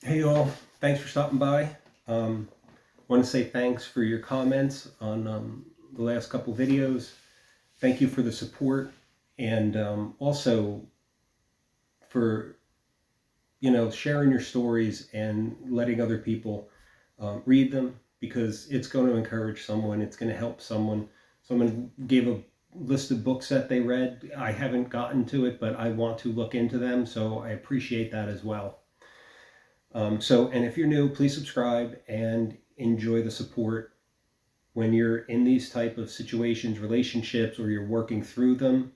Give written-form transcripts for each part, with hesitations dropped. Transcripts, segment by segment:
Hey all, thanks for stopping by. Want to say thanks for your comments on the last couple videos. Thank you for the support, and also for sharing your stories and letting other people read them, because it's going to encourage someone. It's going to help someone. Someone gave a list of books that they read. I haven't gotten to it, but I want to look into them, so I appreciate that as well. And if you're new, please subscribe and enjoy the support. When you're in these type of situations, relationships, or you're working through them,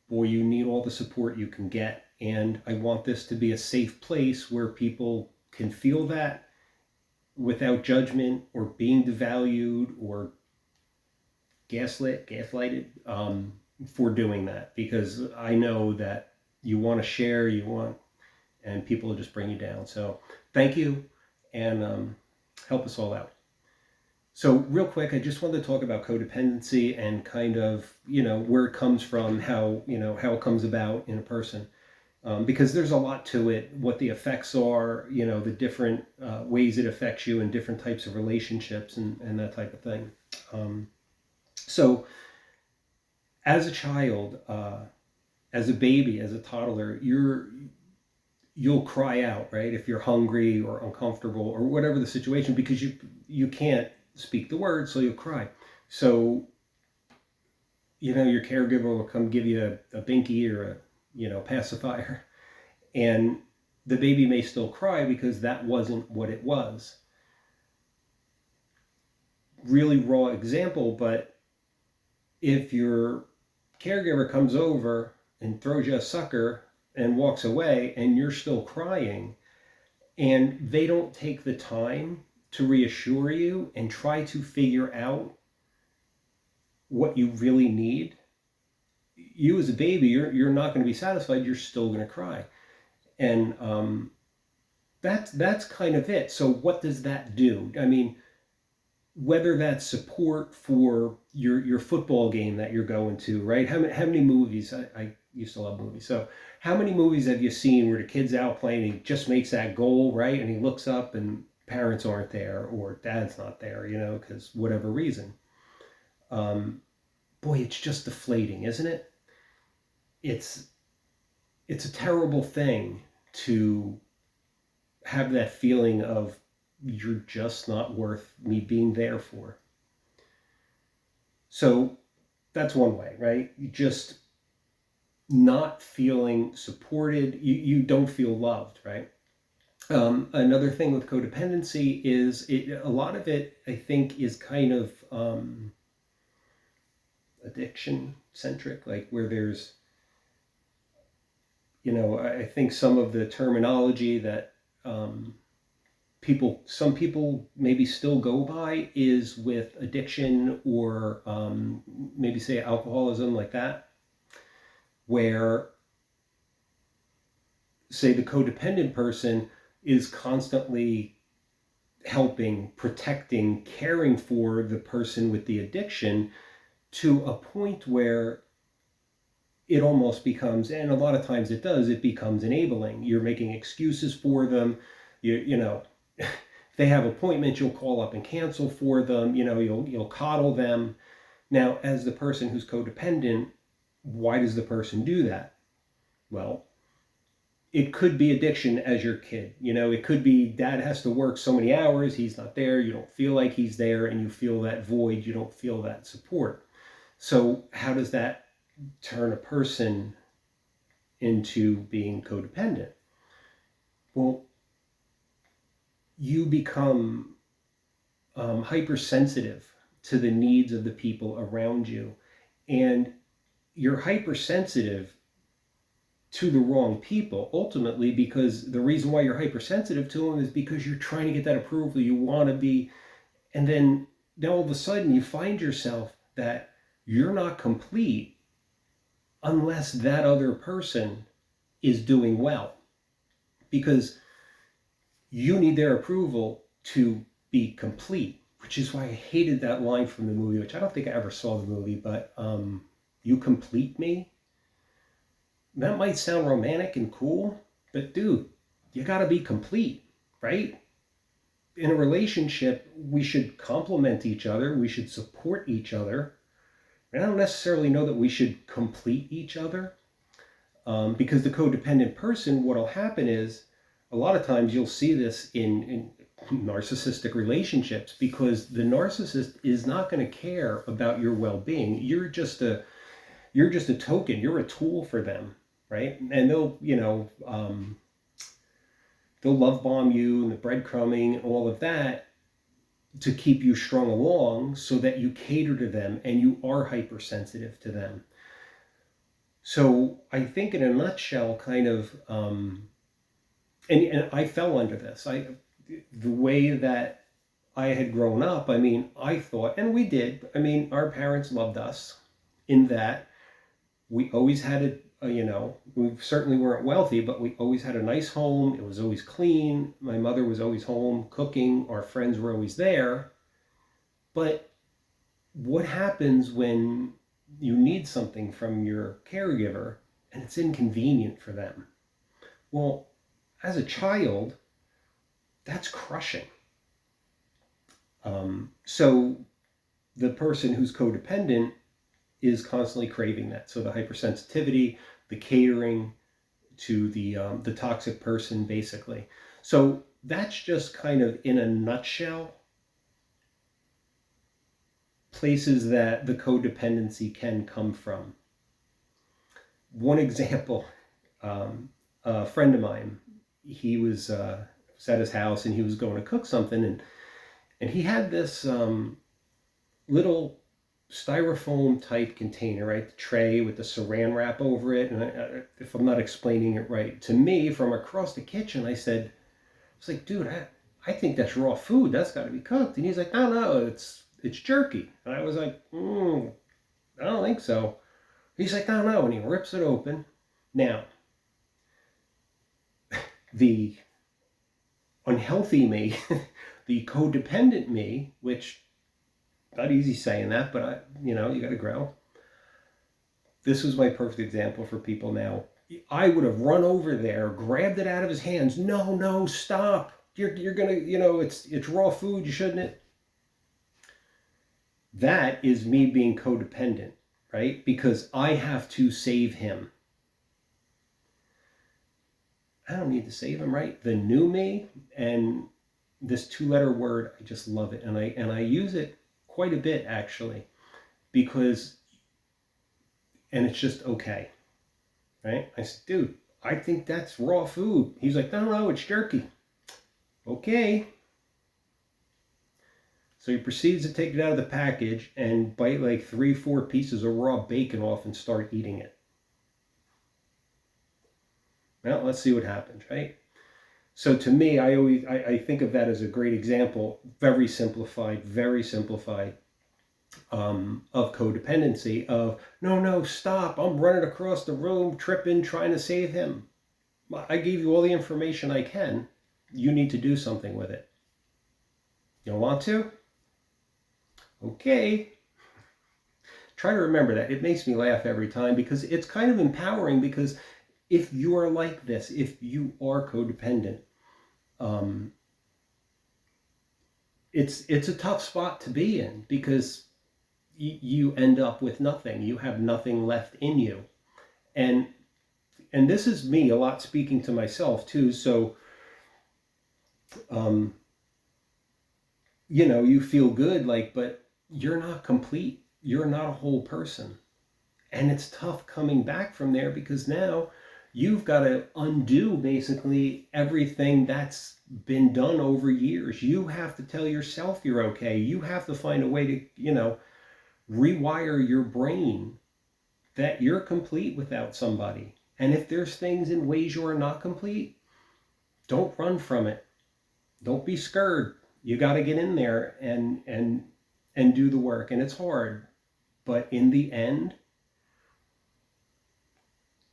boy, you need all the support you can get. And I want this to be a safe place where people can feel that without judgment or being devalued or gaslighted for doing that. Because I know that you want to share, and people will just bring you down. So thank you, and help us all out. So real quick, I just wanted to talk about codependency and kind of, where it comes from, how it comes about in a person. Because there's a lot to it, what the effects are, the different ways it affects you in different types of relationships and that type of thing. So as a child, as a baby, as a toddler, you'll cry out, right? If you're hungry or uncomfortable or whatever the situation, because you can't speak the words, so you'll cry. So, your caregiver will come give you a binky or a pacifier, and the baby may still cry because that wasn't what it was. Really raw example, but if your caregiver comes over and throws you a sucker and walks away and you're still crying, and they don't take the time to reassure you and try to figure out what you really need, you as a baby, you're not going to be satisfied. You're still going to cry, and that's kind of it. So what does that do? I mean, whether that's support for your football game that you're going to, right? How many movies? I used to love movies. So how many movies have you seen where the kid's out playing and he just makes that goal, right? And he looks up and parents aren't there or dad's not there, because whatever reason. Um, Boy, it's just deflating, isn't it? It's it's a terrible thing to have that feeling of you're just not worth me being there for. So that's one way, right? You just not feeling supported, you don't feel loved, right? Another thing with codependency is a lot of it, I think, is kind of addiction centric, like where there's, I think some of the terminology that some people maybe still go by is with addiction or maybe say alcoholism, like that, where say the codependent person is constantly helping, protecting, caring for the person with the addiction to a point where it almost becomes, and a lot of times it does, it becomes enabling. You're making excuses for them. If they have appointments, you'll call up and cancel for them. You'll coddle them. Now, as the person who's codependent, why does the person do that? Well, it could be addiction as your kid. It could be dad has to work so many hours, he's not there, you don't feel like he's there, and you feel that void, you don't feel that support. So how does that turn a person into being codependent? Well, you become hypersensitive to the needs of the people around you, and you're hypersensitive to the wrong people ultimately, because the reason why you're hypersensitive to them is because you're trying to get that approval, you want to be, and then all of a sudden you find yourself that you're not complete unless that other person is doing well, because you need their approval to be complete, which is why I hated that line from the movie, which I don't think I ever saw the movie, but you complete me. That might sound romantic and cool, but dude, you got to be complete. right? In a relationship, we should complement each other. We should support each other. And I don't necessarily know that we should complete each other, because the codependent person, what'll happen is a lot of times you'll see this in narcissistic relationships, because the narcissist is not going to care about your well-being. You're just a token. You're a tool for them, right? And they'll love bomb you and the breadcrumbing and all of that to keep you strung along so that you cater to them and you are hypersensitive to them. So I think in a nutshell, kind of, and I fell under this. The way that I had grown up, I mean, I thought, and we did, I mean, our parents loved us in that we always had we certainly weren't wealthy, but we always had a nice home. It was always clean. My mother was always home cooking. Our friends were always there. But what happens when you need something from your caregiver and it's inconvenient for them? Well, as a child, that's crushing. So the person who's codependent is constantly craving that. So the hypersensitivity, the catering to the toxic person, basically. So that's just kind of, in a nutshell, places that the codependency can come from. One example, a friend of mine, he was at his house and he was going to cook something, and he had this little styrofoam type container, right? The tray with the saran wrap over it. And if I'm not explaining it right, to me from across the kitchen, I was like, dude, I think that's raw food. That's got to be cooked. And he's like, no, it's jerky. And I was like, I don't think so. He's like, no. And he rips it open. Now, the unhealthy me, the codependent me, which, not easy saying that, but you got to grow. This was my perfect example for people now. I would have run over there, grabbed it out of his hands. No, stop. You're gonna, it's raw food. You shouldn't. That is me being codependent, right? Because I have to save him. I don't need to save him, right? The new me, and this 2-letter word, I just love it, and I use it quite a bit, actually, because, and it's just okay, right? I said, dude, I think that's raw food. He's like, no, it's jerky. Okay. So he proceeds to take it out of the package and bite like 3-4 pieces of raw bacon off and start eating it. Well, let's see what happens, right? So to me, I think of that as a great example, very simplified, of codependency, of, no, stop, I'm running across the room, tripping, trying to save him. I gave you all the information I can. You need to do something with it. You don't want to? Okay. Try to remember that. It makes me laugh every time, because it's kind of empowering, because if you are like this, if you are codependent, it's a tough spot to be in, because you end up with nothing. You have nothing left in you. And this is me a lot speaking to myself too. So, you feel good, but you're not complete. You're not a whole person. And it's tough coming back from there, because now you've got to undo basically everything that's been done over years. You have to tell yourself you're okay. You have to find a way to, rewire your brain that you're complete without somebody. And if there's things in ways you are not complete, don't run from it. Don't be scared. You got to get in there and do the work. And it's hard, but in the end,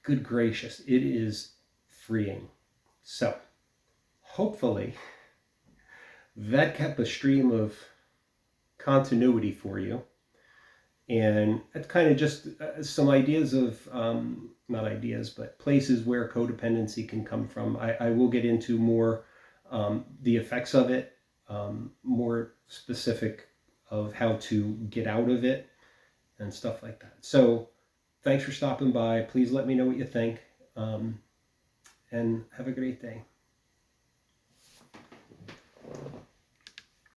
good gracious, it is freeing. So hopefully that kept a stream of continuity for you. And it's kind of just some ideas of, not ideas, but places where codependency can come from. I will get into more the effects of it, more specific of how to get out of it and stuff like that. So thanks for stopping by. Please let me know what you think, and have a great day.